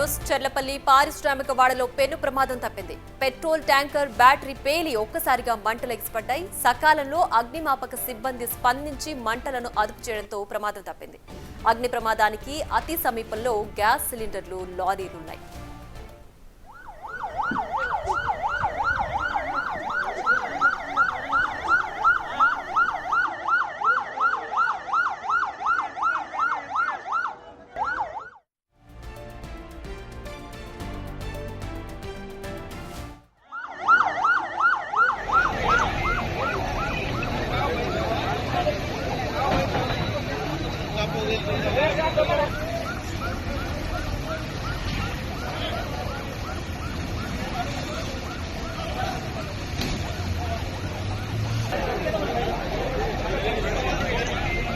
News. Cherlapally పారిశ్రామిక వాడలో పెను ప్రమాదం తప్పింది. పెట్రోల్ ట్యాంకర్ బ్యాటరీ పేలి ఒక్కసారిగా మంటలు ఎగిసిపడ్డాయి. సకాలంలో అగ్నిమాపక సిబ్బంది స్పందించి మంటలను అదుపు చేయడంతో ప్రమాదం తప్పింది. అగ్ని ప్రమాదానికి అతి సమీపంలో గ్యాస్ సిలిండర్లు, లారీలున్నాయి.